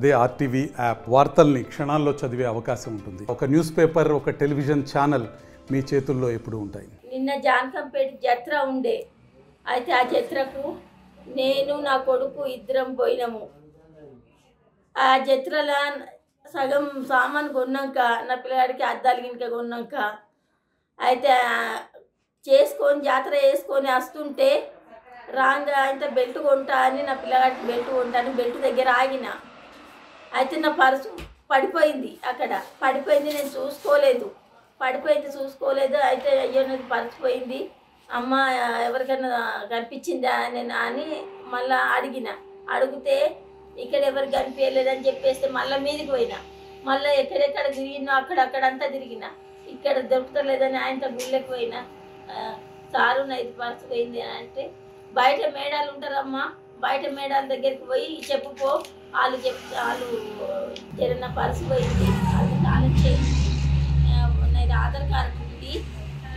అదే RTV app వార్తల్ని క్షణాల్లో చదివే అవకాశం ఉంటుంది. ఒక న్యూస్ పేపర్, ఒక టెలివిజన్ ఛానల్ మీ చేతుల్లో ఎప్పుడూ ఉంటాయి. నిన్న జాన్కంపేట జత్ర ఉండే, అయితే ఆ జత్రకు నేను నా కొడుకు ఇద్దరం పోయినాము. ఆ జత్రలో సగం సామాన్ కొన్నాక నా పిల్లగాడికి అద్దాలు గినక కొన్నాక అయితే చేసుకొని జాతర వేసుకొని వస్తుంటే రాంగా అయితే బెల్ట్ కొంటా అని నా పిల్లగాడికి బెల్ట్ కొంటాను బెల్ట్ దగ్గర ఆగిన. అయితే నా పర్సు పడిపోయింది, అక్కడ పడిపోయింది, నేను చూసుకోలేదు. అయితే అయ్యో నాకు పర్సు పోయింది, అమ్మ ఎవరికైనా కనిపించిందా నేను అని మళ్ళీ అడిగితే ఇక్కడ ఎవరికి కనిపించలేదని చెప్పేస్తే మళ్ళీ మీదికి పోయినా. మళ్ళీ ఎక్కడెక్కడ తిరిగినా అక్కడంతా తిరిగిన, ఇక్కడ దొరుకుతలేదని ఆయనతో గుళ్ళకి పోయినా. సారు నైట్ పర్సు పోయింది అని అంటే బయట మేడాలు ఉంటారమ్మా, బయట మేడాల దగ్గరికి పోయి చెప్పుకో, వాళ్ళు జరిగిన పర్సు పోయింది, అది తాళం చేయి, నాది ఆధార్ కార్డు ఉంది,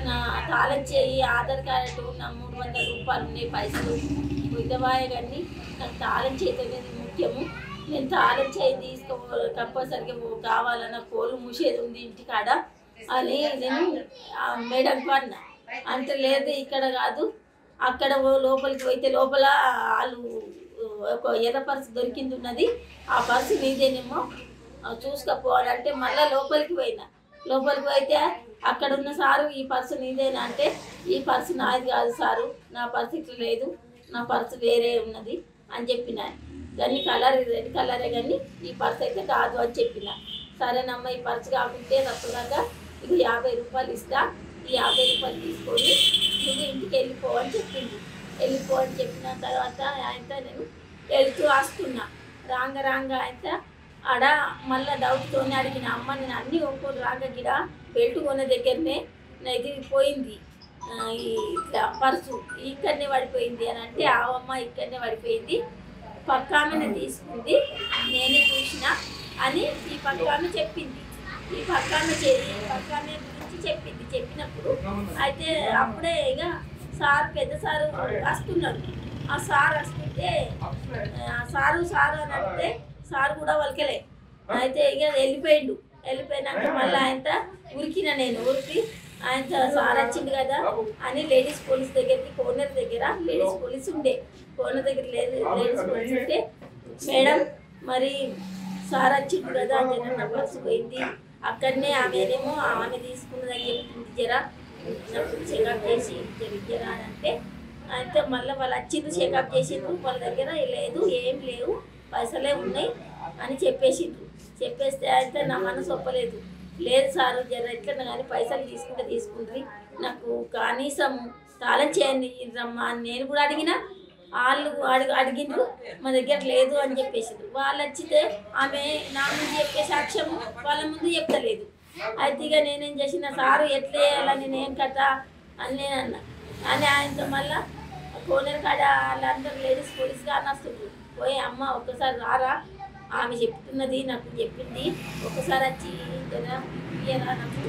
నా తాళం చేయి ఆధార్ కార్డు, నా 300 రూపాయలు ఉన్నాయి పైసలు విధవాయ కానీ నాకు తాళం చేతి ముఖ్యము, నేను తాళం చేయి కంపల్సరిగా కావాలన్న కోళ్ళు మూసేది ఉంది ఇంటికాడ అని నేను మేడంకు అన్నా. అంటే లేదు ఇక్కడ కాదు, అక్కడ లోపలికి పోయితే లోపల వాళ్ళు ఒక ఎర్ర పర్సు దొరికింది ఉన్నది, ఆ పర్సు నీదేనేమో చూసుకపోవాలంటే మళ్ళీ లోపలికి పోయితే అక్కడ ఉన్న సారు ఈ పర్సు నీదేనా అంటే ఈ పర్సు నాది కాదు సారు, నా పర్సు ఇట్లా లేదు, నా పర్సు వేరే ఉన్నది అని చెప్పిన. దాన్ని రెడ్ కలరే కానీ ఈ పర్సు అయితే కాదు అని చెప్పిన. సరేనమ్మ ఈ పర్సు కాకుంటే తప్పదాకా ఇది 50 రూపాయలు ఇస్తా, ఈ 50 రూపాయలు తీసుకొని నువ్వు ఇంటికి వెళ్ళిపో అని చెప్పిన తర్వాత ఆయనతో నేను వెళ్తూ వస్తున్నా. రాంగ ఆయన ఆడ మళ్ళీ డౌట్తోనే అడిగిన, అమ్మ నేను అన్నీ కొనుక్కొని రాంగ గిడ బెల్ట్ కొన్న దగ్గరనే నా ఎగిరిపోయింది ఇట్లా పర్సు ఇక్కడనే పడిపోయింది అని అంటే, ఆవమ్మ ఇక్కడనే పడిపోయింది, పక్క ఆమె తీసుకుంది, నేనే చూసిన అని ఈ పక్క ఆమె చెప్పింది. ఈ పక్క ఆమె గురించి చెప్పినప్పుడు అయితే అప్పుడే ఇక పెద్ద సారు వస్తున్నాడు. ఆ సారు వస్తుంటే సారు అని అంటే సారు కూడా వలకలే. అయితే ఇక వెళ్ళిపోయినాక మళ్ళీ ఆయన ఉరికిన, నేను ఉరికి ఆయన సార్ వచ్చింది కదా అని లేడీస్ పోలీస్ దగ్గరికి కోనర్ దగ్గర లేడీస్ పోలీస్ ఉండే, కోనర్ దగ్గర లేడీస్ పోలీస్ ఉంటే మేడం మరి సార్ వచ్చింది కదా జర నా పర్సు పోయింది, అక్కడనే ఆమెనేమో ఆమె తీసుకున్నదని చెప్తుంది, జరా చెకప్ చేసి జరా అని అంటే అయితే మళ్ళీ వాళ్ళు వచ్చిండ్రు, చెకప్ చేసిండ్రు, వాళ్ళ దగ్గర లేదు ఏం లేవు పైసలే ఉన్నాయి అని చెప్పేస్తే అయితే నా మనసు ఒప్పలేదు. లేదు సారు జర ఎట్లన్నా కానీ పైసలు తీసుకుంటుంది, నాకు కనీసం తాళం చేయండి రమ్మా అని నేను కూడా అడిగిన. వాళ్ళు అడిగిండ్రు, మా దగ్గర లేదు అని చెప్పేసిండ్రు. వాళ్ళు వచ్చితే ఆమె నా ముందు చెప్పే సాక్ష్యం వాళ్ళ ముందు చెప్తలేదు. అయితే ఇక నేనేం చేసిన, సారు ఎట్లా వేయాలని నేనేం కథ అని నేను అన్నా. అని ఆయనతో మళ్ళీ కోనేరు కాడ వాళ్ళందరూ లేడీస్ పోలీస్ గారిని వస్తుండ్రు. పోయి అమ్మ ఒక్కసారి రారా, ఆమె చెప్తున్నది నాకు చెప్పింది, ఒక్కసారి వచ్చి ఇయ్యరా నాకు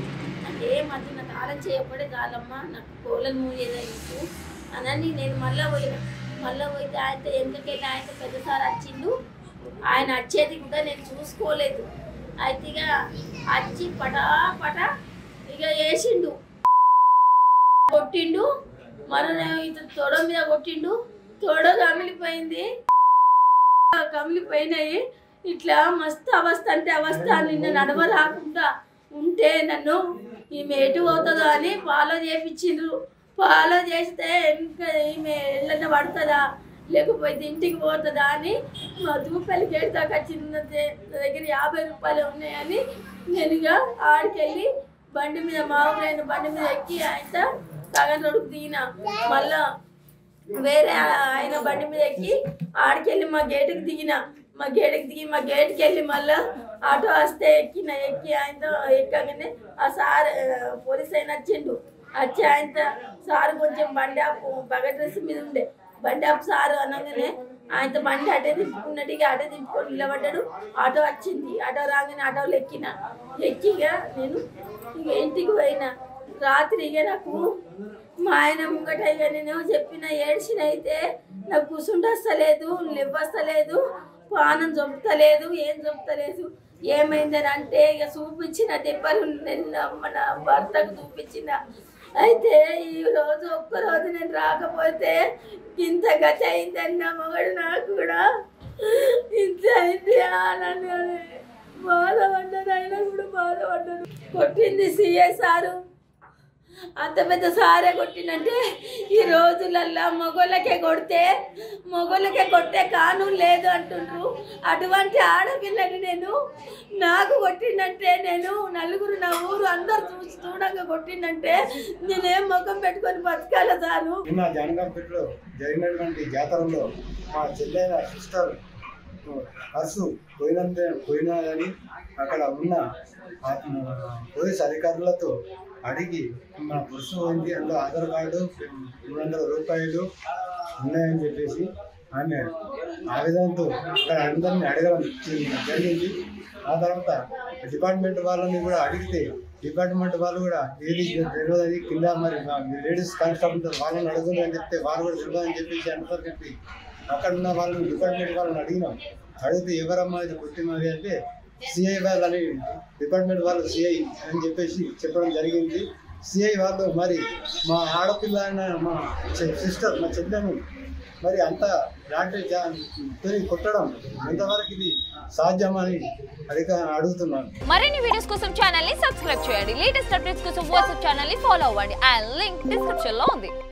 అంటే మధ్య నాకు తాళం చేయకపోతే చాలమ్మ, నాకు కోళ్ళను మూయేదా నీకు అని నేను మళ్ళీ పోయితే ఆయన ఎందుకెళ్ళి ఆయన పెద్దసారి వచ్చిండు. ఆయన వచ్చేది కూడా నేను చూసుకోలేదు. అయితే ఇక వచ్చి పటా ఇక వేసిండు, కొట్టిండు, ఇతను తొడ మీద కొట్టిండు, తొడ కమిలిపోయినాయి. ఇట్లా మస్తు అవస్థ అంటే అవస్థ. నిన్న నడవ రాకుండా ఉంటే నన్ను ఈమె ఎటు పోతుందో అని ఫాలో చేయించిండ్రు. ఫాలో చేస్తే ఇంకా ఈమె ఎళ్ళన్న పడుతుందా లేకపోతే ఇంటికి పోతుందా అని మధుపల్లి గేట్ దాకా వచ్చింది. నా దగ్గర 50 రూపాయలు ఉన్నాయని నేను ఇక ఆడికెళ్ళి బండి మీద మామూలైన బండి మీద ఎక్కి ఆయన సగం రోడ్డుకు దిగిన. మళ్ళా వేరే ఆయన బండి మీద ఎక్కి ఆడికెళ్ళి మా గేటుకి దిగి మా గేటుకి వెళ్ళి మళ్ళీ ఆటో వస్తే ఎక్కి ఆయనతో ఎక్కగానే ఆ సార్ పోలీస్ ఆయన వచ్చిండు. వచ్చి ఆయనతో సారు కొంచెం బండి ఆపు, బగ డ్రెస్ మీద ఉండే బండి ఆపు సారు అనగానే ఆయనతో బండి అటే దింపుకున్నట్టు ఇక అటే దింపుకొని నిలబడ్డాడు. ఆటో వచ్చింది, ఆటో రాగానే ఆటోలో ఎక్కిగా నేను ఇక ఇంటికి పోయినా. రాత్రి ఇక నాకు మా ఆయన ముంగట ఇక నేను చెప్పిన ఏడ్చిన అయితే నాకు కూర్చుంటే వస్తలేదు, లేవస్తలేదు, పానం చంపుతలేదు, ఏం చంపుతలేదు. ఏమైందని అంటే ఇక చూపించిన దెబ్బలు నిన్న మన భర్తకు చూపించిన. అయితే ఈరోజు ఒక్కరోజు నేను రాకపోతే ఇంత గతి అయిందని నా మగడు నాకు కూడా ఇంత అయింది అని బాధపడ్డాను. అయినా కూడా బాధపడ్డాను. కొట్టింది సిఐ సారు, అంత పెద్ద సారే కొట్టినంటే ఈ రోజులల్లో మొగోళ్ళకే కొట్టే కానూన్ లేదు అంటుండ్రు. అటువంటి ఆడపిల్లని నేను నాకు కొట్టిందంటే నేను నలుగురు నా ఊరు అందరు చూడంగా కొట్టిందంటే నేనేం ముఖం పెట్టుకొని బతకాల సారు. నిన్న జనగాంపేటలో జరిగినటువంటి జాతరలో మా చెల్లెల సిస్టర్ పర్సు పోయినదని అక్కడ ఉన్న పోలీస్ అధికారులతో అడిగి మన పర్సు పోయింది, అందులో ఆధార్ కార్డు 300 రూపాయలు ఉన్నాయని చెప్పేసి ఆమె ఆవేదనతో అక్కడ అందరినీ అడగడం జరిగింది. ఆ తర్వాత డిపార్ట్మెంట్ వాళ్ళని కూడా అడిగితే డిపార్ట్మెంట్ వాళ్ళు కూడా ఏది తెలియదు, కింద మరి లేడీస్ కానిస్టేబుల్ వాళ్ళని అడుగుతుంది అని చెప్తే వాళ్ళు కూడా తెలియదు అని చెప్పేసి అందరూ చెప్పి అక్కడ ఉన్న వాళ్ళని డిపార్ట్మెంట్ వాళ్ళని అడిగినాం. అడిగితే ఎవరమ్మా ఇది కొట్టినది అంటే సిఐ వాళ్ళని డిపార్ట్మెంట్ వాళ్ళు సిఐ అని చెప్పేసి చెప్పడం జరిగింది. సిఐ వాళ్ళు మరి మా ఆడపిల్ల మా సిస్టర్ మా చెల్లెను మరి అంత లాంటి కొట్టడం ఎంతవరకు ఇది సాధ్యమని అడుగుతున్నాను. మరిన్ని వీడియోస్ కోసం ఛానల్ ని సబ్స్క్రైబ్ చేయండి. లేటెస్ట్ అప్డేట్స్ కోసం వాట్సాప్ ఛానల్ ని ఫాలో అవ్వండి. ఆ లింక్ డిస్క్రిప్షన్ లో ఉంది.